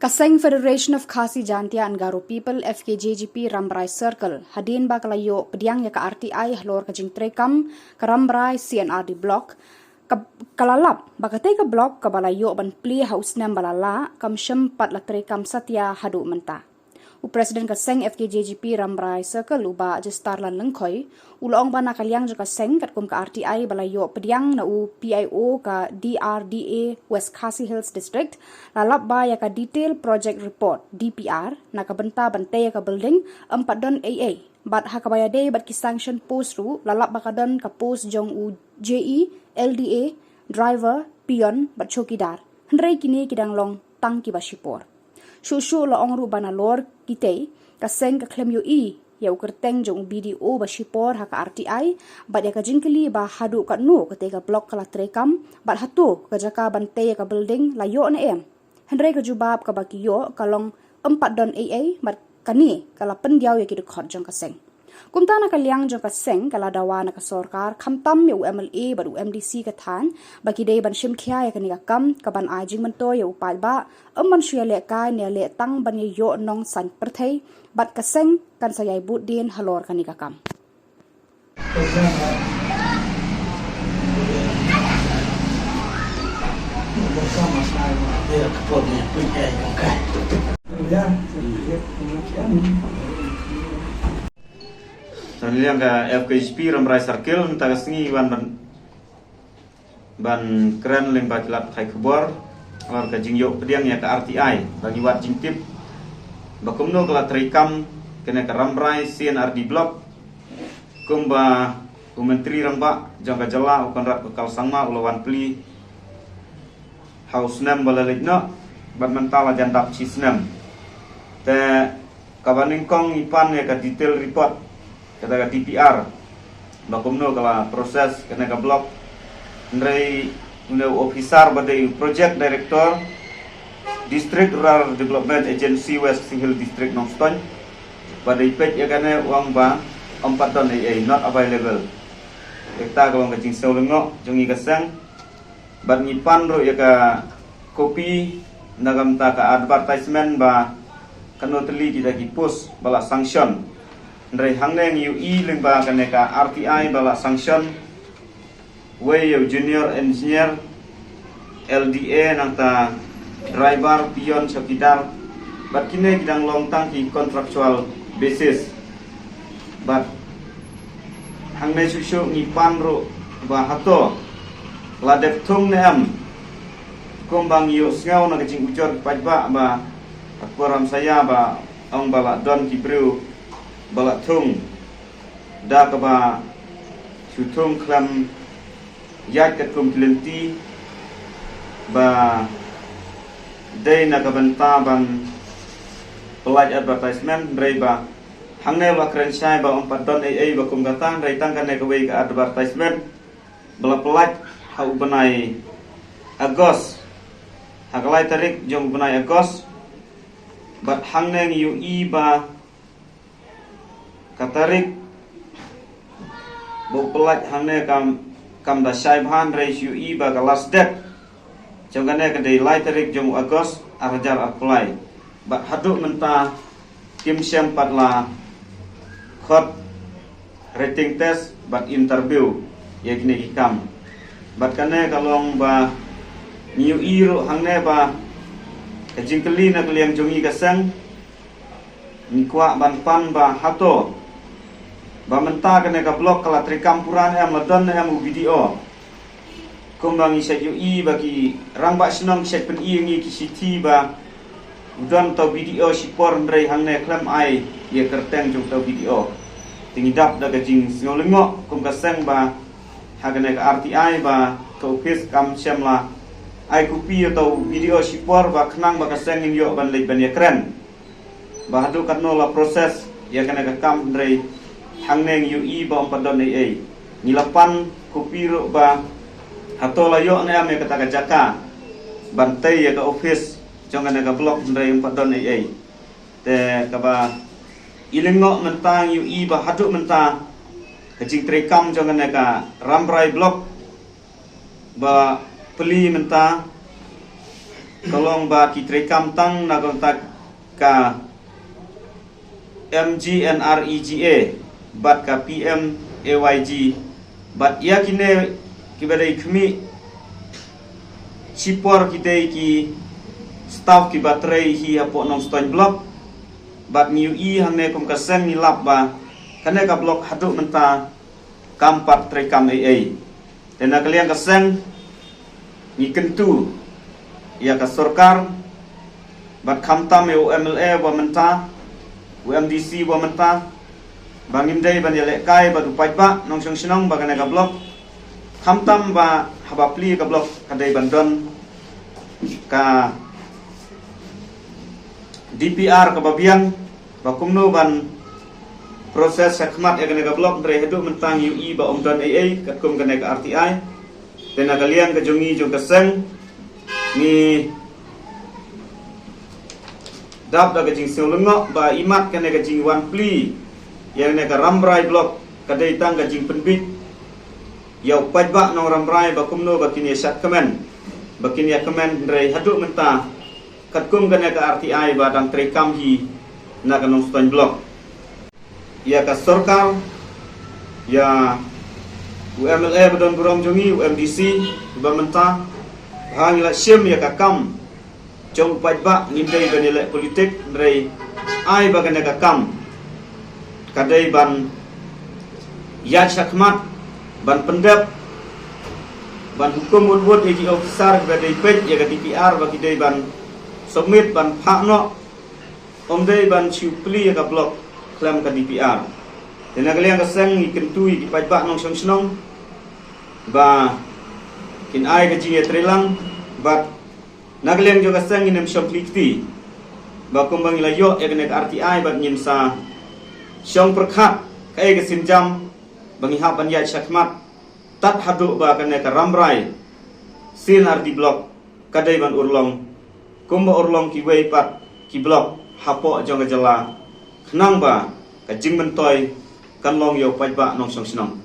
Kaseng Federation of Khasi Jantia and Garo People FKJGP Rambrai Circle hadin ba kalayo pediang ya ka RTI halor ka jing trekam ka Rambrai CNRD block kalalap bakate ka block ka balayo ban pli house nam balala kam syem pat la trekam satya hadu menta. U Presiden Kaseng FKJGP Rambrai Circle uba gestar lan lengkoi ulong ba nakaliang jo Kaseng kat kum ka RTI balayo pediang na u PIO ka DRDA West Khasi Hills District lalap ba ya ka detail project report DPR na ka benta bante ya ka building 4 don AA bat hakabaya day bat ki sanction post ru lalap ba ka don ka post jong u JE LDA driver pion bat chokidar hendrai kini kidang long tang ki basipor Shushu la ongru bana lor kitay kaseng ka klem yu ya ukerteng jong BDO ba shipor haka RTI bat ya ka jingkeli ba hadu kat no kate ka blok kala trekam bat hatu ka jaka bante ka building layo na em hendrai ka jubab ka bakiyo kalong 4 don AA bat kani kala pendiaw ya ki khot jong kaseng kumta na kaliang jong kaseng kala dawa na ka sorkar khamtam yu MLA bat MDC ka than baki day ban shim khya ya kani ka kam ka ban ajing manto ya upal ba man shya le ka ne le tang ban yo nong san perthai bat kaseng kan sayai but din halor kani ka kam Saniliang ka FKJP Rambrai Circle taga sengi ban keren leng bakilat khai kubor or ka jingyo pediang ya ka RTI bagi wat jingtip bakumno kala trikam kena ka Rambrai CNRD block kumba menteri ramba jangka jala ukan rat kal sangma ulawan pli house nam balalikno ban mentala jandap cisnam te kabaning kong ipan ya ka detail report kata DPR bakumno kala proses kena ka blok ndrai officer badai project director district rural development agency West Hill district Nongston badai page ya kana uang ba 4 ton AA not available kita kalau ngajing saulengo jongi kasang bad ngipan ro ya ka kopi nagam ta ka advertisement ba kano teli kita ki post bala sanction ndrai hangneng UI lengba kaneka RTI bala sanction way junior engineer LDA nangta driver pion chokidar bat kine kidang long tang ki contractual basis bat hangne susu ngipan ro ba hato ladep thung ne am kombang yu ngau na kajing ujor pajba ba akuram saya ba ong bala don ki bru balak thung da ka ba sutung klam yak kat kum klenti ba day na ka banta ban pelaj advertisement drai ba hangne wa kren sai ba 4 don AA ba kum datang drai tang kan ka wei ka advertisement bala pelaj hau banai Agos hakalai tarik jong banai Agos bat hangne UI ba katarik bau pelat hane kam da syai bhan ratio i ba last date jangane ka dei lai tarik jong Agos arajar apply ba haduk menta kim syam patla khot rating test bat interview yakni ikam bat kane kalong ba new iro hangne ba jingkeli na kliang jongi kasang nikwa ban pan ba hato ba menta kena ka blok kala trikampuran em ladon em video kumbang isek UI bagi rangba senong sek pen ngi kisiti ba udon to video sipor ndrai hangne klem ai ye kerteng jong to video tingidap da gajing singolengo kum kaseng ba hagane ka RTI ba ka office kam semla ai kupi to video sipor ba khnang ba kaseng yo ban le ban ye kren ba hadu katno la proses ya kena ka kam ndrai hangneng UI ba 4 don AA nilapan kupiro ba hatola yo ne ame kata ka jaka bantai ya ka office jonga ka blok ndrai 4 don AA te ka ba ilengo mentang UI ba hadu menta kecing trekam jonga ka Rambrai blok ba peli menta kolong ba ki trekam tang na kontak ka MGNREGA bat ka PMAYG bat ya kine kibadai kami sipor kita ki staff ki baterai hi apo nong stone block bat niu i hane kum kaseng ni lap ba kane ka block haduk menta kampat trekam AA tena kalian kaseng ni kentu ya ka sorkar bat khamtam UMLA wa menta UMDC wa menta bangim dai ban yale kai ba dupai ba nong song sinong ba kane ka block khamtam ba habapli ka block kadai bandon ka DPR ka babiang ba kumno ban proses khmat ya kane ka block dre hedu mentang UI ba omdan AA kat kum kane ka RTI tena kalian ka jongi jong kaseng ni dap da gajing seulengok ba imat kane ka jing wan pli ya kane ka rambrai block kadai tang ka jing penbit yau pajba nong rambrai ba kumno ba kini sat kemen ba kini ya kemen dre hedu menta kat kum kane ka RTI ba dang trekam hi na kanong stone block ya ka sorkar ya UMLA badon buram jongi UMDC ba menta hang la sim ya ka kam jong pajba ngindai ban ile politik dre ai ba kana ka kam kadai ban ya sakmat ban pendap ban hukum wud egi officer ba dai pej ya ka DPR ba kidai ban submit ban phakno omdai ban chupli ya ka block klaim ka DPR tena kalian kasang ikentui di pajba nong song ba kin ai ka jinge trelang bat nagaliang jo kasang inem shoplikti ba kumbang ilayo ya kene RTI bat nyimsa syong perkhat kai ka sinjam bangi hapan ya syakmat tat hadu ba kene ka ramrai sin RD block kadai ban urlong kumba urlong ki wei pat ki block hapo jong jala khnang ba ka jing mentoy kan long yo pajba nong song sinong